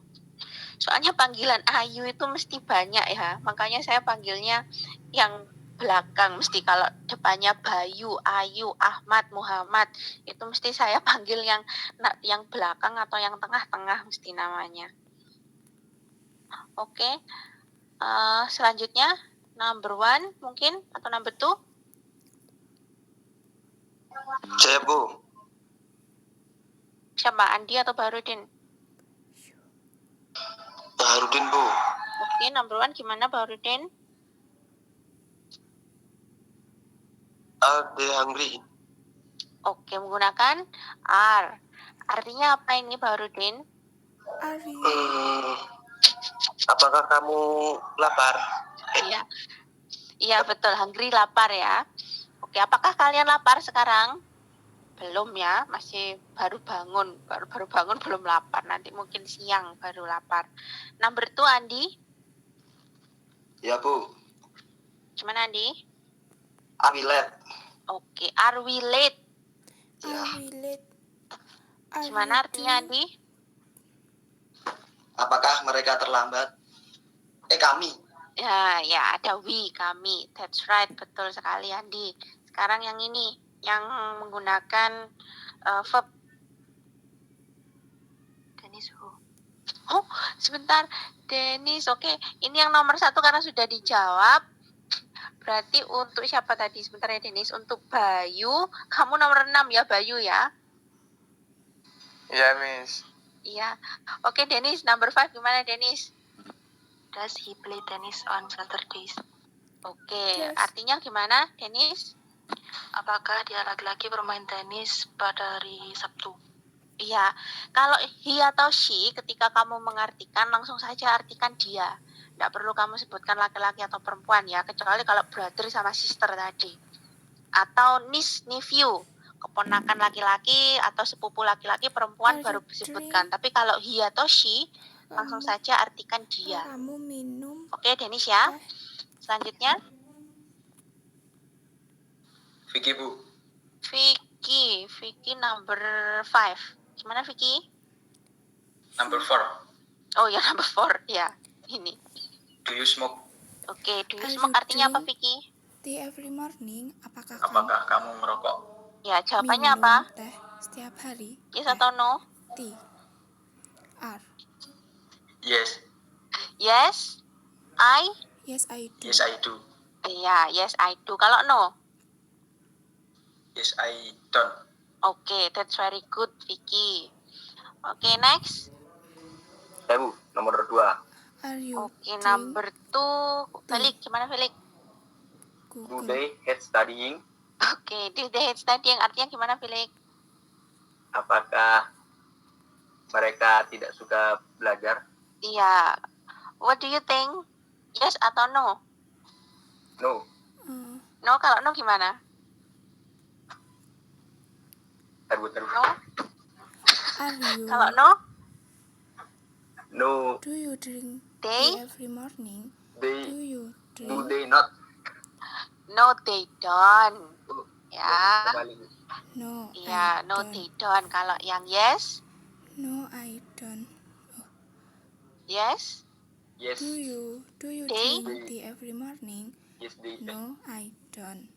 [SPEAKER 1] Soalnya panggilan Ayu itu mesti banyak ya, makanya saya panggilnya yang belakang. Mesti kalau depannya Bayu, Ayu, Ahmad, Muhammad, itu mesti saya panggil yang belakang atau yang tengah-tengah mesti namanya. Oke, selanjutnya number 1 mungkin atau number 2?
[SPEAKER 3] Saya Bu.
[SPEAKER 1] Siapa, Andi atau Barudin?
[SPEAKER 3] Baharudin Bu.
[SPEAKER 1] Oke, number 1 gimana Barudin?
[SPEAKER 3] Are they hungry?
[SPEAKER 1] Oke, menggunakan are. Artinya apa ini Barudin?
[SPEAKER 4] Are you?
[SPEAKER 3] Apakah kamu lapar?
[SPEAKER 1] Iya. Iya, betul. Hungry, lapar ya. Oke, apakah kalian lapar sekarang? Belum ya, masih baru bangun. Baru bangun belum lapar. Nanti mungkin siang baru lapar. Number 2, Andi.
[SPEAKER 3] Ya Bu.
[SPEAKER 1] Gimana, Andi?
[SPEAKER 3] Are we late?
[SPEAKER 1] Oke, are we late?
[SPEAKER 3] Ya.
[SPEAKER 4] Are we late? Are
[SPEAKER 1] Gimana
[SPEAKER 4] you
[SPEAKER 1] artinya,
[SPEAKER 4] drink?
[SPEAKER 1] Andi?
[SPEAKER 3] Apakah mereka terlambat? Kami.
[SPEAKER 1] Ya, ada we, kami. That's right, betul sekali, Andi. Sekarang yang ini, yang menggunakan verb. Denis, oh, sebentar. Denis, oke. Ini yang nomor 1 karena sudah dijawab. Berarti untuk siapa tadi? Sebentar ya, Denis. Untuk Bayu, kamu nomor 6 ya, Bayu ya?
[SPEAKER 3] Ya, Miss.
[SPEAKER 1] Iya. Oke, Denis, number 5 gimana, Denis? Does he play tennis on Saturdays? Oke,
[SPEAKER 4] Yes.
[SPEAKER 1] artinya gimana, Denis?
[SPEAKER 7] Apakah dia laki-laki bermain tenis pada hari Sabtu?
[SPEAKER 1] Iya, kalau he atau she, ketika kamu mengartikan, langsung saja artikan dia. Tidak perlu kamu sebutkan laki-laki atau perempuan ya, kecuali kalau brother sama sister tadi. Atau niece, nephew, keponakan laki-laki atau sepupu laki-laki perempuan
[SPEAKER 4] Are
[SPEAKER 1] baru
[SPEAKER 4] you
[SPEAKER 1] disebutkan. Tapi kalau he atau she, langsung
[SPEAKER 4] Kamu-
[SPEAKER 1] saja artikan dia.
[SPEAKER 4] Kamu minum
[SPEAKER 1] Oke, Denis ya.
[SPEAKER 4] teh?
[SPEAKER 1] Selanjutnya,
[SPEAKER 5] Vicky Bu.
[SPEAKER 1] Vicky number 5. Gimana Vicky?
[SPEAKER 5] Number 4.
[SPEAKER 1] Oh ya, number 4 ya. Ini.
[SPEAKER 5] Do you smoke?
[SPEAKER 1] Oke, do you
[SPEAKER 4] Are
[SPEAKER 1] smoke
[SPEAKER 4] you
[SPEAKER 1] artinya apa
[SPEAKER 4] drink?
[SPEAKER 1] Vicky?
[SPEAKER 4] Tea every morning. Apakah
[SPEAKER 5] Apakah kamu merokok?
[SPEAKER 1] Ya,
[SPEAKER 4] kamu
[SPEAKER 1] jawabannya
[SPEAKER 4] minum
[SPEAKER 1] apa?
[SPEAKER 4] teh setiap hari?
[SPEAKER 1] Yes
[SPEAKER 4] Teh.
[SPEAKER 1] atau no?
[SPEAKER 4] Tea. Are.
[SPEAKER 5] Yes.
[SPEAKER 1] Yes, I.
[SPEAKER 4] Yes, I do.
[SPEAKER 5] Yes, I do.
[SPEAKER 1] Iya, yes I do. Kalau no?
[SPEAKER 5] Yes, I don't.
[SPEAKER 1] Oke, that's very good Vicky. Oke, next.
[SPEAKER 3] Ya Bu, nomor 2.
[SPEAKER 4] Are you
[SPEAKER 1] Oke,
[SPEAKER 4] drink?
[SPEAKER 1] number 2. Felix, gimana Felix?
[SPEAKER 3] Do
[SPEAKER 4] Google.
[SPEAKER 3] they hate studying?
[SPEAKER 1] Oke, do they hate studying artinya gimana Felix?
[SPEAKER 3] Apakah mereka tidak suka belajar?
[SPEAKER 1] Iya. What do you think? Yes atau no?
[SPEAKER 3] No.
[SPEAKER 1] No, kalau no gimana?
[SPEAKER 3] Terus.
[SPEAKER 1] No?
[SPEAKER 4] Are you?
[SPEAKER 1] Kalau no?
[SPEAKER 3] No.
[SPEAKER 4] Do you drink
[SPEAKER 1] They?
[SPEAKER 4] tea every morning?
[SPEAKER 3] They
[SPEAKER 4] Do you
[SPEAKER 3] do
[SPEAKER 4] drink?
[SPEAKER 3] they not?
[SPEAKER 1] No, they don't. Ya.
[SPEAKER 3] Kembali.
[SPEAKER 4] No,
[SPEAKER 1] Iya,
[SPEAKER 4] I
[SPEAKER 1] no,
[SPEAKER 4] don't.
[SPEAKER 1] they don't. Kalau yang yes?
[SPEAKER 4] No, I don't.
[SPEAKER 1] Yes?
[SPEAKER 3] Yes.
[SPEAKER 4] Do you
[SPEAKER 1] They?
[SPEAKER 4] drink tea every morning?
[SPEAKER 3] Yes, they.
[SPEAKER 4] No, I don't.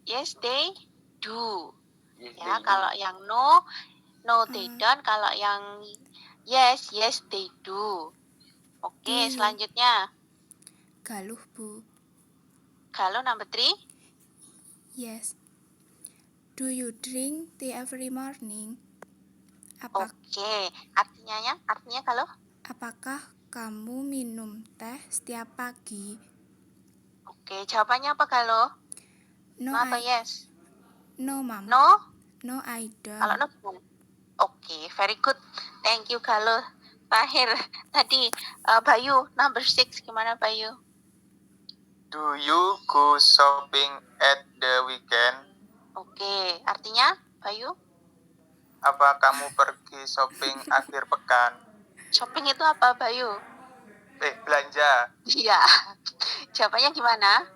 [SPEAKER 1] Yes, they do.
[SPEAKER 3] Yes,
[SPEAKER 1] Ya,
[SPEAKER 3] they do.
[SPEAKER 1] kalau yang no, no, they
[SPEAKER 4] Ah.
[SPEAKER 1] don't. Kalau yang yes, yes, they do. Oke,
[SPEAKER 4] Do you?
[SPEAKER 1] selanjutnya.
[SPEAKER 4] Galuh, Bu.
[SPEAKER 1] Kalau number 3.
[SPEAKER 4] Yes. Do you drink tea every morning?
[SPEAKER 1] Oke, artinya kalau
[SPEAKER 4] Apakah kamu minum teh setiap pagi?
[SPEAKER 1] Oke, jawabannya apa Galuh?
[SPEAKER 4] No,
[SPEAKER 1] No atau
[SPEAKER 4] I
[SPEAKER 1] yes?
[SPEAKER 4] no, Mom.
[SPEAKER 1] No?
[SPEAKER 4] No, I
[SPEAKER 1] Kalau
[SPEAKER 4] don't.
[SPEAKER 1] no gimana? Oke, very good. Thank you Galuh. Terakhir tadi Bayu, number 6 gimana Bayu?
[SPEAKER 8] Do you go shopping at the weekend?
[SPEAKER 1] Oke, artinya Bayu?
[SPEAKER 8] Apa kamu pergi shopping akhir pekan?
[SPEAKER 1] Shopping itu apa Bayu?
[SPEAKER 8] Belanja.
[SPEAKER 1] Iya. Jawabannya gimana?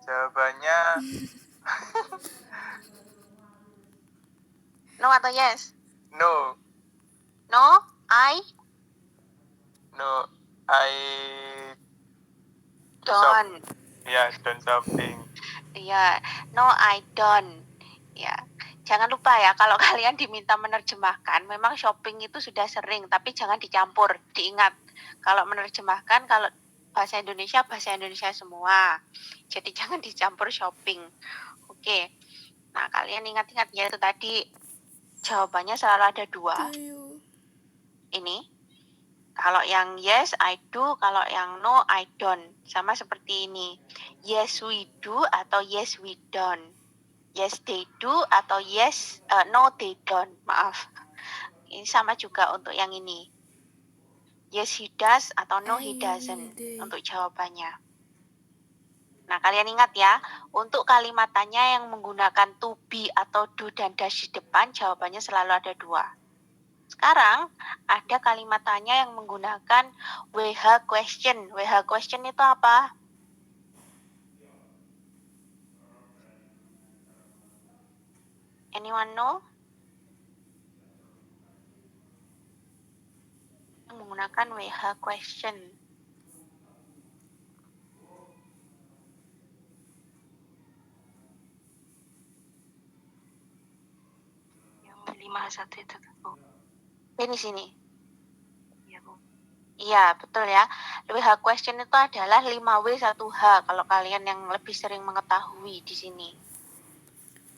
[SPEAKER 8] Jawabannya
[SPEAKER 1] No atau yes?
[SPEAKER 8] no.
[SPEAKER 1] No, I
[SPEAKER 8] No, I
[SPEAKER 1] don't.
[SPEAKER 8] don't shopping.
[SPEAKER 1] Iya, no I don't. Ya, jangan lupa ya kalau kalian diminta menerjemahkan, memang shopping itu sudah sering, tapi jangan dicampur. Diingat, kalau menerjemahkan, kalau bahasa Indonesia semua. Jadi jangan dicampur shopping. Oke. Nah, kalian ingat-ingat ya itu tadi jawabannya selalu ada 2.
[SPEAKER 4] Do you?
[SPEAKER 1] Ini. Kalau yang yes, I do. Kalau yang no, I don't. Sama seperti ini. Yes, we do atau yes, we don't. Yes, they do atau yes, no, they don't. Maaf. Ini sama juga untuk yang ini. Yes, he does atau no, he doesn't. Untuk jawabannya. Nah, kalian ingat ya. Untuk kalimat tanya yang menggunakan to be atau do dan dash di depan, jawabannya selalu ada 2. Sekarang ada kalimat tanya yang menggunakan WH question. WH question itu apa? Anyone know? Menggunakan WH question.
[SPEAKER 7] Yang 5 itu Bu.
[SPEAKER 1] Ini sini.
[SPEAKER 7] Iya Bu.
[SPEAKER 1] Iya, betul ya. WH question itu adalah 5W1H kalau kalian yang lebih sering mengetahui di sini.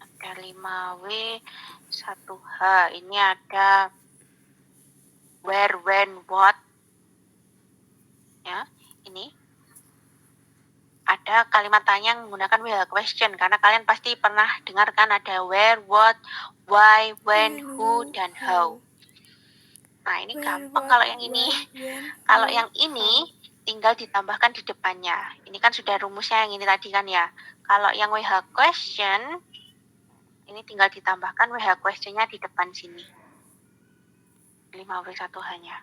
[SPEAKER 1] Ada 5W1H. Ini ada where, when, what. Ya, ini. Ada kalimat tanya yang menggunakan WH question karena kalian pasti pernah dengar kan ada where, what, why, when, who, dan how. Nah, ini
[SPEAKER 4] Where,
[SPEAKER 1] gampang
[SPEAKER 4] what,
[SPEAKER 1] kalau yang ini.
[SPEAKER 4] when,
[SPEAKER 1] Kalau
[SPEAKER 4] who,
[SPEAKER 1] yang ini tinggal ditambahkan di depannya. Ini kan sudah rumusnya yang ini tadi kan ya. Kalau yang WH question, ini tinggal ditambahkan WH question-nya di depan sini. 5W1H-nya.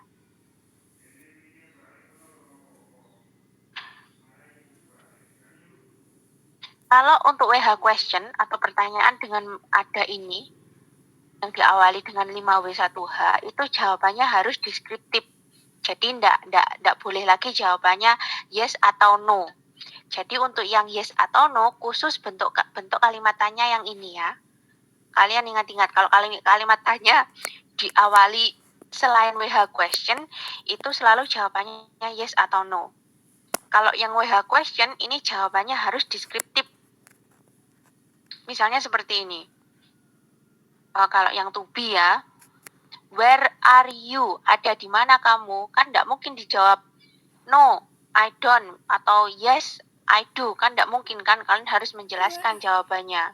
[SPEAKER 1] Kalau untuk WH question atau pertanyaan dengan ada ini, yang diawali dengan 5W1H, itu jawabannya harus deskriptif. Jadi enggak boleh lagi jawabannya yes atau no. Jadi untuk yang yes atau no, khusus bentuk kalimat tanya yang ini ya. Kalian ingat-ingat, kalau kalimat tanya diawali selain WH question, itu selalu jawabannya yes atau no. Kalau yang WH question, ini jawabannya harus deskriptif. Misalnya seperti ini. Kalau yang to be ya, where are you? Ada di mana kamu? Kan enggak mungkin dijawab no, I don't atau yes, I do. Kan enggak mungkin kan? Kalian harus menjelaskan jawabannya.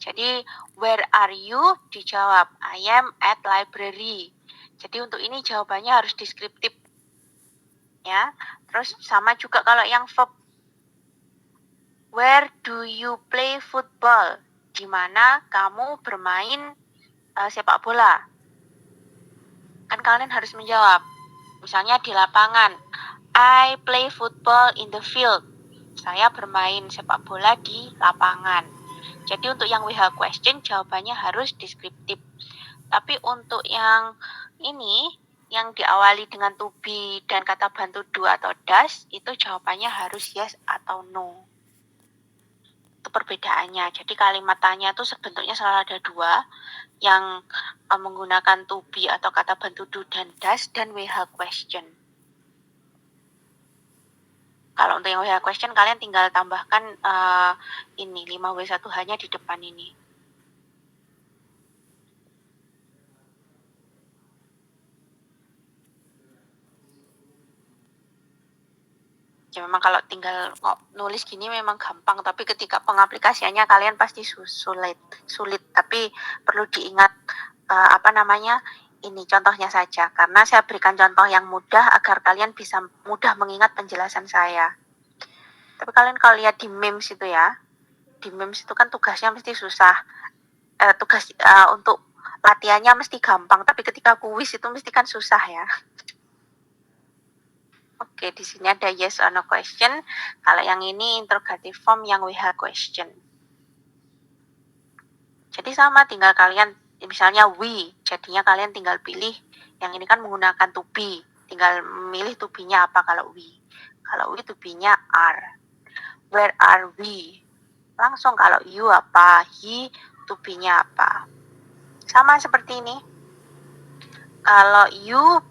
[SPEAKER 1] Jadi where are you? Dijawab I am at library. Jadi untuk ini jawabannya harus deskriptif. Ya. Terus sama juga kalau yang verb. Where do you play football? Di mana kamu bermain sepak bola? Kan kalian harus menjawab. Misalnya di lapangan, I play football in the field. Saya bermain sepak bola di lapangan. Jadi untuk yang WH question jawabannya harus deskriptif. Tapi untuk yang ini, yang diawali dengan to be dan kata bantu do atau does, itu jawabannya harus yes atau no. Itu perbedaannya. Jadi kalimat tanya itu bentuknya selalu ada 2, yang menggunakan to be atau kata bantu do dan does, dan WH question. Kalau untuk yang WH question kalian tinggal tambahkan ini 5W1H-nya di depan ini. Ya memang kalau tinggal nulis gini memang gampang, tapi ketika pengaplikasiannya kalian pasti sulit. Tapi perlu diingat ini contohnya saja, karena saya berikan contoh yang mudah agar kalian bisa mudah mengingat penjelasan saya. Tapi kalian kalau lihat di memes itu ya, di memes itu kan tugasnya mesti susah. Untuk latihannya mesti gampang, tapi ketika kuis itu mesti kan susah ya. Oke, di sini ada yes or no question. Kalau yang ini interrogative form, yang we have question. Jadi sama, tinggal kalian, misalnya we, jadinya kalian tinggal pilih. Yang ini kan menggunakan to be, tinggal milih to be-nya apa kalau we. Kalau we, to be-nya are. Where are we? Langsung kalau you apa, he, to be-nya apa. Sama seperti ini. Kalau you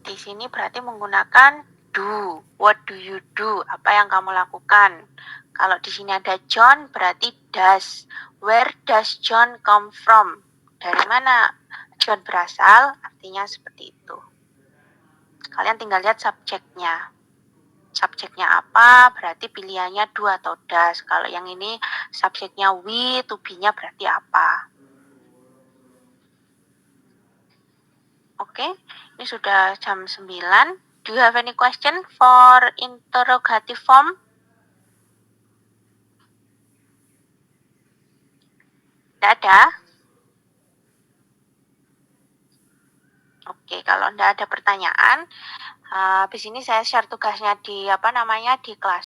[SPEAKER 1] di sini berarti menggunakan do. What do you do? Apa yang kamu lakukan? Kalau di sini ada John berarti does. Where does John come from? Dari mana John berasal? Artinya seperti itu. Kalian tinggal lihat subjeknya. Subjeknya apa? Berarti pilihannya do atau does. Kalau yang ini subjeknya we, to be-nya berarti apa? Oke, ini sudah jam 9. Do you have any question for interrogative form? Tidak ada? Oke, kalau tidak ada pertanyaan, habis ini saya share tugasnya di di kelas.